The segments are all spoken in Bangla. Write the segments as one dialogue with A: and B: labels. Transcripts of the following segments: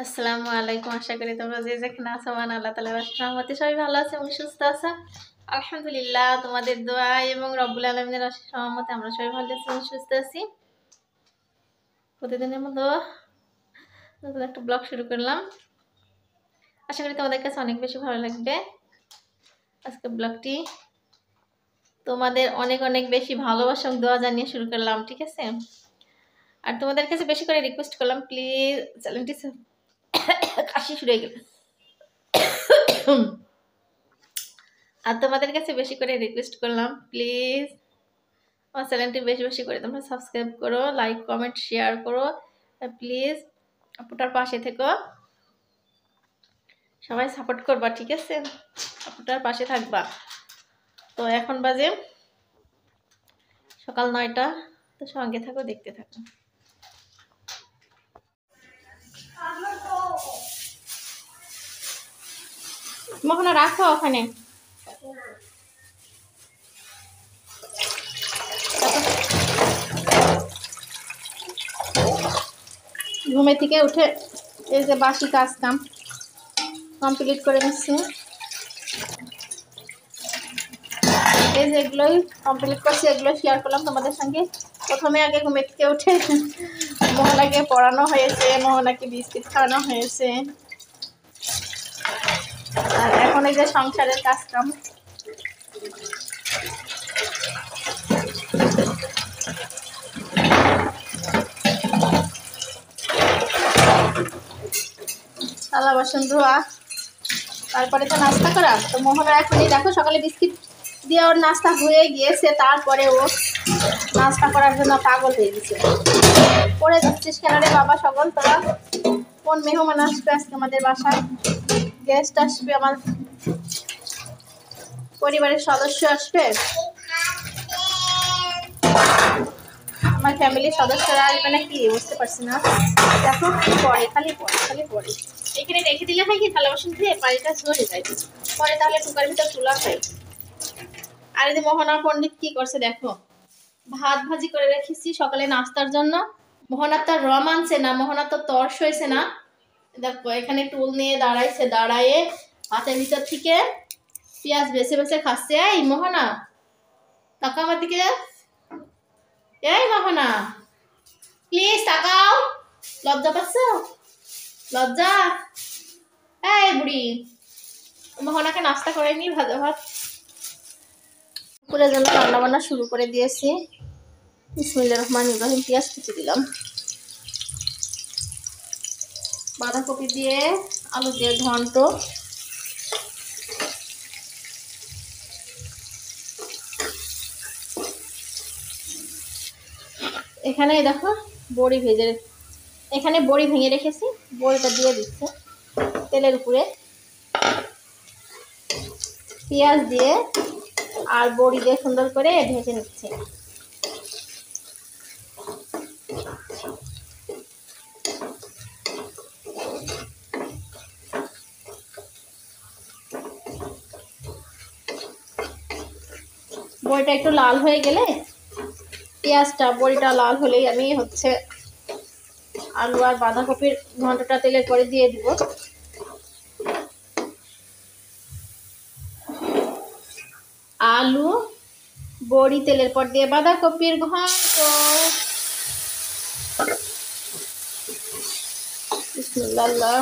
A: আসসালামু আলাইকুম। আশা করি তোমরা যে যেখানে আছো মান আল্লাহ তাআলার রহমতে সবাই ভালো আছে এবং সুস্থ আছো। আলহামদুলিল্লাহ, তোমাদের দোয়া এবং রব্বুল আলামিনের অশেষ রহমতে আমরা সবাই ভালো আছি এবং সুস্থ আছি। প্রতিদিনের মতো নতুন একটা ব্লগ শুরু করলাম। আশা করি তোমাদের কাছে অনেক বেশি ভালো লাগবে। আজকে ব্লগটি তোমাদের অনেক অনেক বেশি ভালোবাসা এবং দোয়া জানিয়ে শুরু করলাম, ঠিক আছে? আর তোমাদের কাছে বেশি করে রিকোয়েস্ট করলাম, প্লিজ চ্যানেলটি কাশি শুরু হয়ে গেল। আর তোমাদের কাছে বেশি করে রিকোয়েস্ট করলাম, প্লিজ আমার চ্যানেলটি বেশি বেশি করে তোমরা সাবস্ক্রাইব করো, লাইক কমেন্ট শেয়ার করো। প্লিজ আপুটার পাশে থেকো, সবাই সাপোর্ট করবা, ঠিক আছে? আপুটার পাশে থাকবা। তো এখন বাজে সকাল 9টা, তো সঙ্গে থাকো, দেখতে থাকো। মোহনা রাখো ওখানে। ঘুমে থেকে উঠে এই যে বাসি কাজ কাম কমপ্লিট করে নিচ্ছি। এই যে এগুলোই কমপ্লিট করছি, এগুলো শেয়ার করলাম তোমাদের সঙ্গে। প্রথমে আগে ঘুমে থেকে উঠে মোহনাকে পড়ানো হয়েছে, মোহনাকে বিস্কিট খাওয়ানো হয়েছে। আর এখন এই যে সংসারের কাজ কাম। থালা বাসন ধোয়া, তারপরে তো নাস্তা করা। তো মোহনা এখনই দেখো সকালে বিস্কিট দিয়ে ওর নাস্তা হয়ে গিয়েছে, তারপরে ও নাস্তা করার জন্য পাগল হয়ে গেছে। পড়ে যাচ্ছিস কেন রে বাবা? সকল তোরা কোন মেহমান আসবে আজকে আমাদের বাসায়? গেস্ট আসবে, আমার পরিবারের সদস্য আসবে, আমার ফ্যামিলির সদস্যরা আসবে নাকি বুঝতে পারছি না। দেখো পরে খালি পরে এখানে রেখে দিলে হয় কি, থালা বাসন ধুয়ে পানিটা ঝরে যায়, পরে তাহলে টুকার ভিতর তোলা হয়। আর এই যে মোহনা পণ্ডিত কি করছে দেখো, ভাত ভাজি করে রেখেছি সকালে নাস্তার জন্য। মোহনার তো রম আনছে না, মোহনার তো তর্স হয়েছে না। দেখো এখানে টুল নিয়ে দাঁড়াইছে, দাঁড়ায়ে হাতের ভিতর থেকে পেঁয়াজ বেছে বেছে খাচ্ছে। এই মোহনা তাকাও আমার দিকে, এই মোহনা প্লিজ তাকাও, লজ্জা পাচ্ছ? লজ্জা? এই বুড়ি, মোহনাকে নাস্তা করে নি, ভাজা ভাত করে জন্য রান্না বান্না শুরু করে দিয়েছি। বিসমিল্লাহির রহমানির রহিম। পেঁয়াজ কুচি দিলাম, বাঁধাকপি দিয়ে আলু দিয়ে ঘন্ট, এখানে দেখো বড়ি ভেজে, এখানে বড়ি ভেঙে রেখেছি, বড়িটা দিয়ে দিচ্ছে তেলের উপরে, পেঁয়াজ দিয়ে আর বড়ি দিয়ে সুন্দর করে ভেজে নিচ্ছে। বড়িটা একটু লাল হয়ে গেলে, পেঁয়াজটা বড়িটা লাল হলেই আমি হচ্ছে আলু আর বাঁধাকপির ঘন্টটা তেলের পরে দিয়ে দিব। আলু বড়ি তেলের পর দিয়ে বাঁধাকপির ঘন্ট। বিসমিল্লাহ।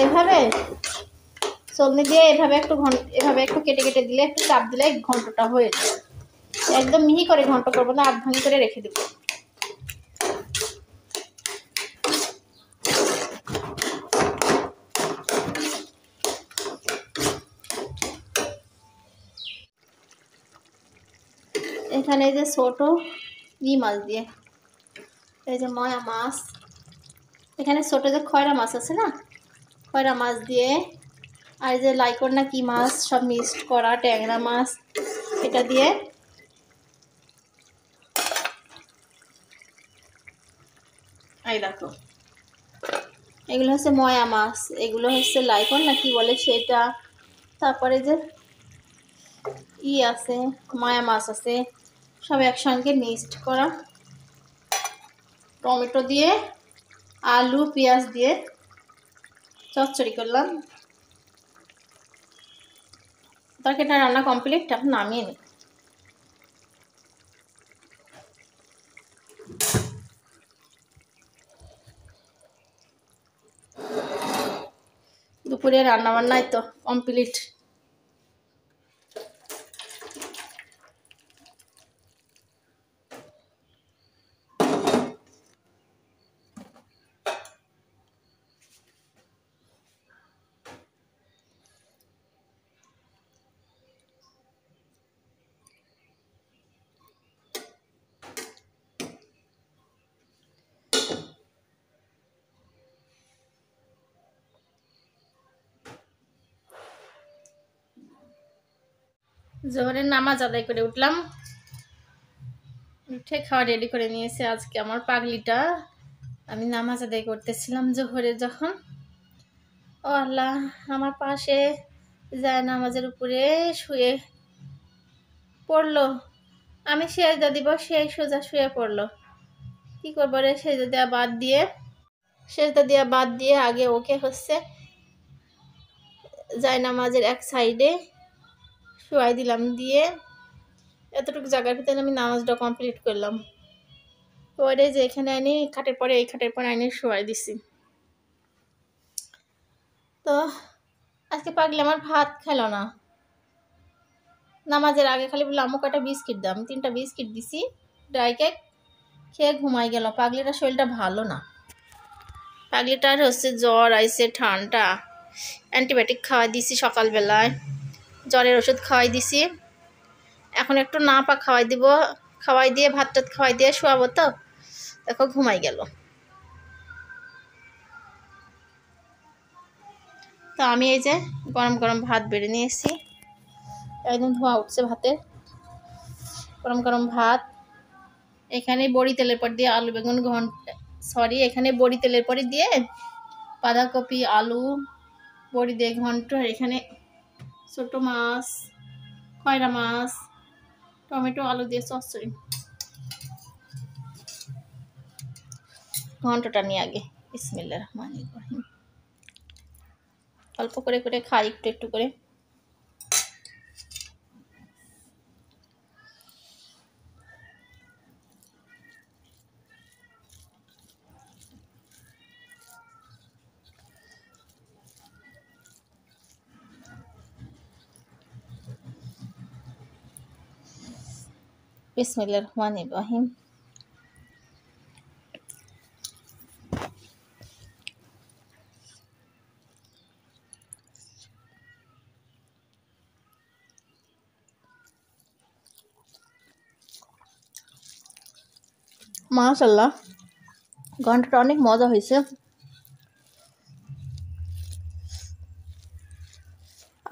A: এভাবে চলনি দিয়ে এভাবে একটু কেটে কেটে দিলে, একটু চাপ দিলে ঘন্টটা হয়ে যায়। একদম মিহি করে ঘন্ট করবো না, আধ ভাঙি করে রেখে দেবো। এখানে এই যে ছোট মাছ দিয়ে, এই যে ময়া মাছ, এখানে ছোট যে খয়রা মাছ আছে না, খয়রা মাছ দিয়ে, আর এই যে লাইকর না কি মাছ, সব মিক্সড করা ট্যাংরা মাছ, এটা দিয়ে এই দেখো এগুলো হচ্ছে ময়া মাছ, এগুলো হচ্ছে লাইকন না কি বলে সেটা। তারপরে যে আছে মায়া মাছ আছে, সব একসঙ্গে মিক্সড করা। টমেটো দিয়ে আলু পেঁয়াজ দিয়ে চচ্চড়ি করলাম। তরকারিটা রান্না কমপ্লিট, এখন নামিয়ে নিই। দুপুরে রান্না বান্নাই তো কমপ্লিট। জোহরের নামাজ আদায় করে উঠলাম, উঠে খাওয়া রেডি করে নিয়েছে আজকে আমার পাগলিটা। আমি নামাজ আদায় করতেছিলাম জোহরে যখন, ও আল্লাহ আমার পাশে যায় নামাজের উপরে শুয়ে পড়লো। আমি সেজদা দিব, সেই সোজা শুয়ে পড়লো। কি করবো রে, সেজদা বাদ দিয়ে আগে ওকে হচ্ছে যায় নামাজের এক সাইডে শুয়াই দিলাম, দিয়ে এতটুকু জায়গার ভিতরে আমি নামাজটা কমপ্লিট করলাম। পরে যে এখানে আনি খাটের পরে, এই খাটের পরে আনি শুয়াই দিছি। তো আজকে পাগলি আমার ভাত খেলো না, নামাজের আগে খালি বললো আম্মু কটা বিস্কিট দাও। আমি 3টা বিস্কিট দিছি, ড্রাই কেক খেয়ে ঘুমাই গেল। পাগলিটার শরীরটা ভালো না, পাগলিটার হচ্ছে জ্বর আইছে, ঠান্ডা। অ্যান্টিবায়োটিক খাওয়াই দিছি সকালবেলায়, জ্বরের ওষুধ খাওয়াই দিছি। এখন একটু না পা খাওয়াই দিয়ে ভাত টাত খাওয়াই দিয়ে শোয়াবো। তো দেখো ঘুমাই গেল। তো আমি এই যে গরম গরম ভাত বেড়ে নিয়েছি, একদম ধোঁয়া উঠছে ভাতে। গরম গরম ভাত, এখানে বড়ি তেলের পর দিয়ে আলু বেগুন এখানে বড়ি তেলের পরে দিয়ে বাঁধাকপি আলু বড়ি দিয়ে ঘন্ট, এখানে ছোট মাছ, খয়রা মাছ, টমেটো আলু দিয়ে চচ্চড়ি। ঘন্টটা নিয়ে আগে বিসমিল্লাহির রহমানির রহিম, অল্প করে করে খাই একটু একটু করে। বিসমিল্লাহির রহমানির রহিম। মাশাআল্লাহ, ঘন্টটা অনেক মজা হয়েছে।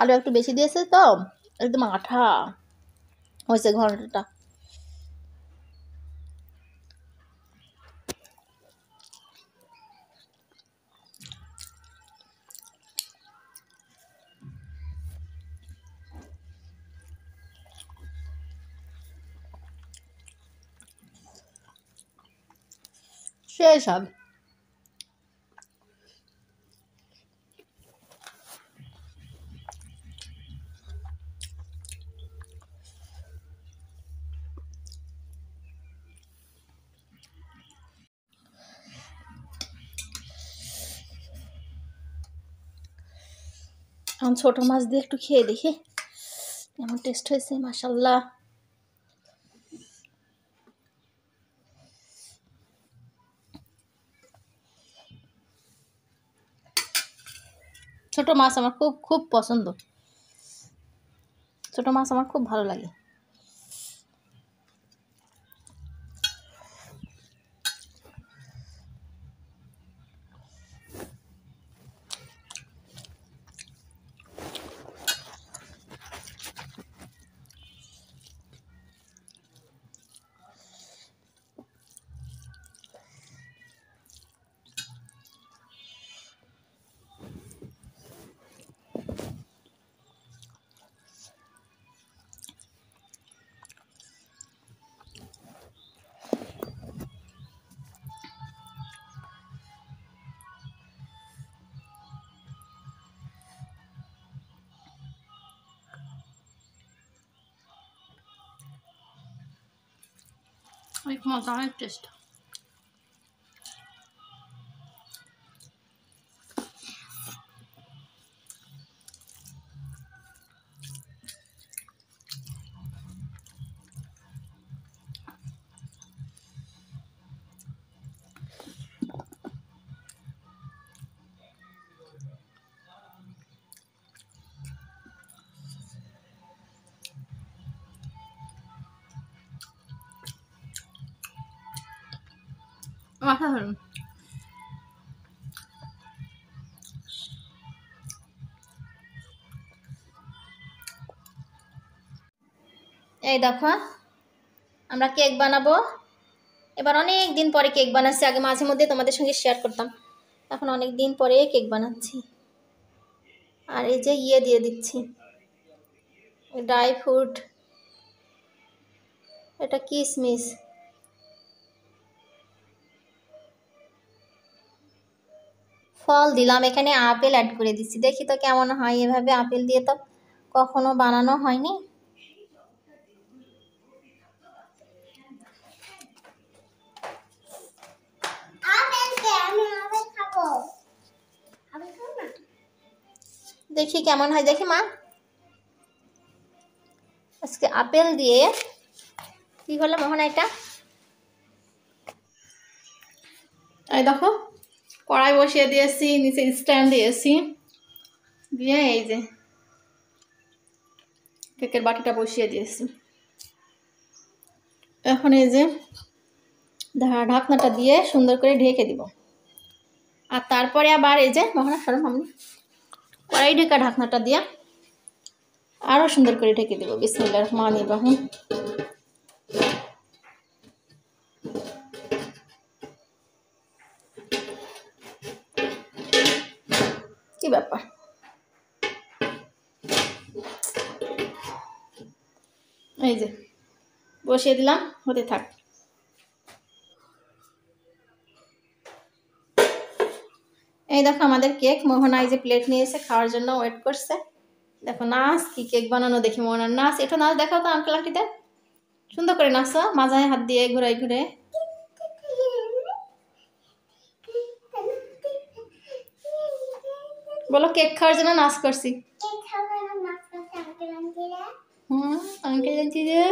A: আলু একটু বেশি দিয়েছে তো একদম আঠা হয়েছে ঘন্টটা। সেই স্বাদ। এখন ছোট মাছ দিয়ে একটু খেয়ে দেখি কেমন টেস্ট হয়েছে। মাশাআল্লাহ, ছোট মাছ আমার খুব খুব পছন্দ, ছোট মাছ আমার খুব ভালো লাগে। অনেক মজা, অনেক টেস্ট। অসাধারণ। এই দেখো আমরা কেক বানাবো এবার। অনেক দিন পরে কেক বানাচ্ছি, আগে মাঝে মধ্যে তোমাদের সঙ্গে শেয়ার করতাম, এখন অনেক দিন পরে কেক বানাচ্ছি। আর এই যে দিয়ে দিচ্ছি ড্রাই ফ্রুট, এটা কিশমিশ, ফল দিলাম, এখানে আপেল অ্যাড করে দিচ্ছি। দেখি তো কেমন হয়, এভাবে আপেল দিয়ে তো কখনো বানানো হয়নি। দেখি কেমন হয়, দেখি মা। আজকে আপেল দিয়ে কি হলো মোহনা, এটা এই দেখো কড়াই বসিয়ে দিয়েছি, নিচে স্ট্যান্ড দিয়েছি, দিয়ে এই যে কেকের বাটিটা বসিয়ে দিয়েছি। এখন এই যে ঢাকনাটা দিয়ে সুন্দর করে ঢেকে দিব। আর তারপরে আবার এই যে মোহনা সরম, আমি কড়াই ঢেকা ঢাকনাটা দিয়ে আরো সুন্দর করে ঢেকে দিব। বিসমিল্লাহির রহমানির রহিম। কি ব্যাপার, এই যে বসিয়ে দিলাম, হতে থাক। এই দেখো আমাদের কেক, মোহনা এই যে প্লেট নিয়ে এসে খাওয়ার জন্য ওয়েট করছে। দেখো নাচ, কি কেক বানানো দেখি মোহনার নাচ। এটা নাচ দেখাও তো আঙ্কেল আন্টিদের, সুন্দর করে নাচো, মাথায় হাত দিয়ে ঘুরাই ঘুরে। বলো কেক খাওয়ার জন্য নাচ করছি। আঙ্কেল আন্টিরা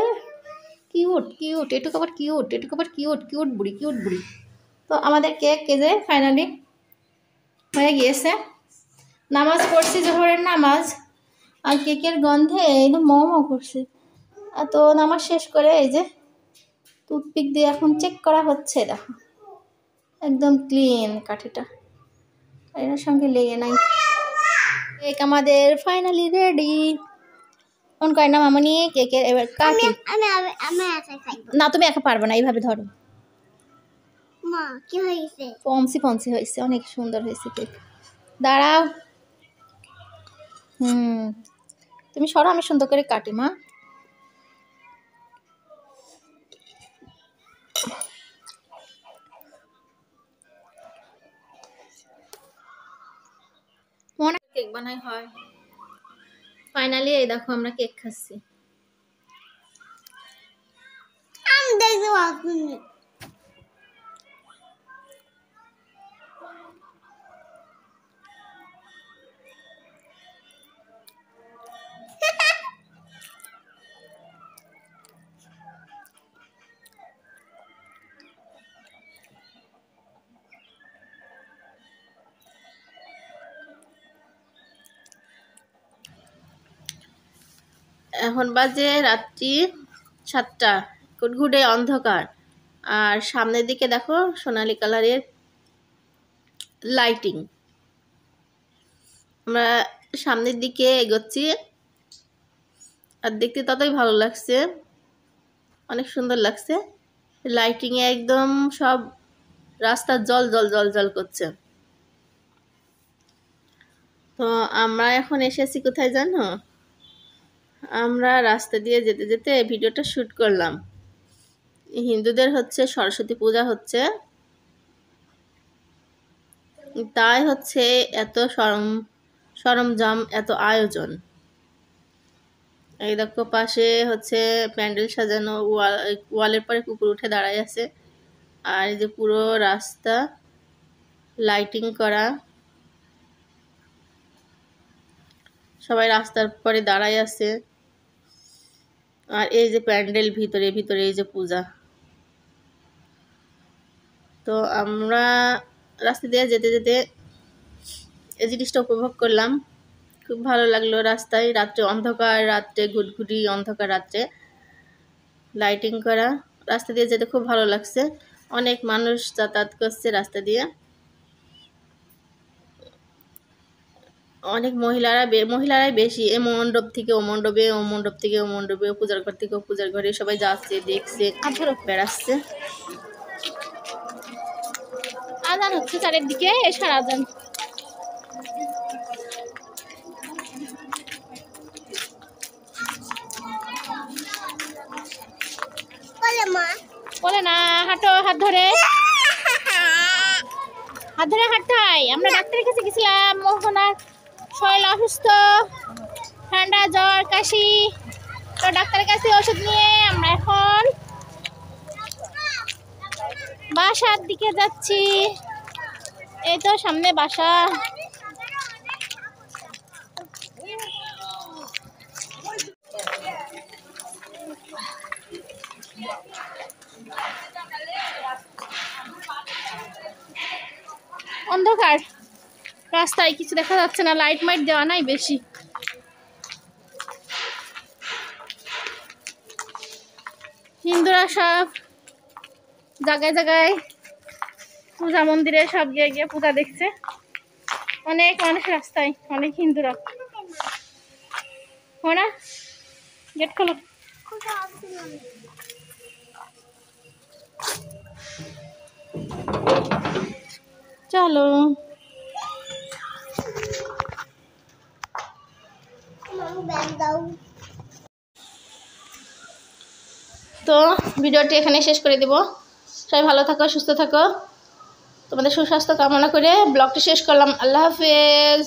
A: কিউট কিউট, এটুকু আবার কিউট, এটুকু আবার কিউট, কিউট বুড়ি, কিউট বুড়ি। তো আমাদের কেক এই যে ফাইনালি হয়ে গিয়েছে। নামাজ পড়ছি, জোহরের নামাজ, আর কেকের গন্ধে একদম মমো করছে। তো নামাজ শেষ করে এই যে টুথপিক দিয়ে এখন চেক করা হচ্ছে। দেখো একদম ক্লিন কাঠিটা, এর সঙ্গে লেগে নাই। কেক আমাদের ফাইনালি রেডি। কোন কয় না মামনি কেকের এবার কাটি। না তুমি একা পারবে না, এইভাবে ধরো। মা কি হয়েছে? পমসি পমসি হয়েছে, অনেক সুন্দর হয়েছে কেক। দাঁড়াও, তুমি সরো, আমি সুন্দর করে কাটি মা। মনে কেক বানাই হয়। ফাইনালি এই দেখো আমরা কেক খাচ্ছি। আমি দেখতে পাচ্ছি এখন বাজে রাত্রি 7টা, ঘুটঘুটে অন্ধকার। আর সামনের দিকে দেখো সোনালী কালারের লাইটিং। আমরা সামনের দিকে এগোচ্ছি, আর দেখতে ততই ভালো লাগছে, অনেক সুন্দর লাগছে। লাইটিংয়ে একদম সব রাস্তা জল জল জল জল করছে। তো আমরা এখন এসেছি কোথায় জানো? আমরা রাস্তা দিয়ে যেতে যেতে ভিডিওটা শ্যুট করলাম। হিন্দুদের হচ্ছে সরস্বতী পূজা হচ্ছে, তাই হচ্ছে এত সরঞ্জাম, এত আয়োজন। এই দেখো পাশে হচ্ছে প্যান্ডেল সাজানো, ওয়ালের পরে কুকুর উঠে দাঁড়ায় আছে। আর এই যে পুরো রাস্তা লাইটিং করা, সবাই রাস্তার পরে দাঁড়ায় আছে। আর এই যে প্যান্ডেল ভিতরে ভিতরে এই যে পূজা। তো আমরা রাস্তা দিয়ে যেতে যেতে এই জিনিসটা উপভোগ করলাম, খুব ভালো লাগলো। রাস্তায় রাত্রে অন্ধকার, রাত্রে ঘুটঘুটি অন্ধকার, রাত্রে লাইটিং করা, রাস্তা দিয়ে যেতে খুব ভালো লাগছে। অনেক মানুষ যাতায়াত করছে রাস্তা দিয়ে, অনেক মহিলারাই বেশি। এ মণ্ডপ থেকে ও মণ্ডপে, ও মণ্ডপ থেকে ও মণ্ডপে, পূজার ঘর থেকে ও পূজার ঘরে, সবাই যাচ্ছে, দেখছে, বেড়াচ্ছে। আজান হচ্ছে চারিদিকে, এসার আজান। বলে না হাঁটো, হাত ধরে হাঁটতে হয়। আমরা ডাক্তারের কাছে গেছিলাম, মোহনার শরীর অসুস্থ, ঠান্ডা জ্বর কাশি, তো ডাক্তারের কাছে ওষুধ নিয়ে আমরা এখন বাসার দিকে যাচ্ছি। এই তো সামনে বাসা। অন্ধকার রাস্তায়, কিছু দেখা যাচ্ছে না, লাইট মাইট দেওয়া নাই বেশি। হিন্দুরা সব জায়গায় জায়গায় পূজা মন্দিরে সব গিয়ে গিয়ে পূজা দেখছে। অনেক মানুষ রাস্তায়, অনেক হিন্দুরা। না গেট খোলো। চলো তো ভিডিওটি এখানে শেষ করে দেব। সবাই ভালো থাকো, সুস্থ থাকো, তোমাদের সুস্বাস্থ্য কামনা করে ব্লগটি শেষ করলাম। আল্লাহ হাফেজ।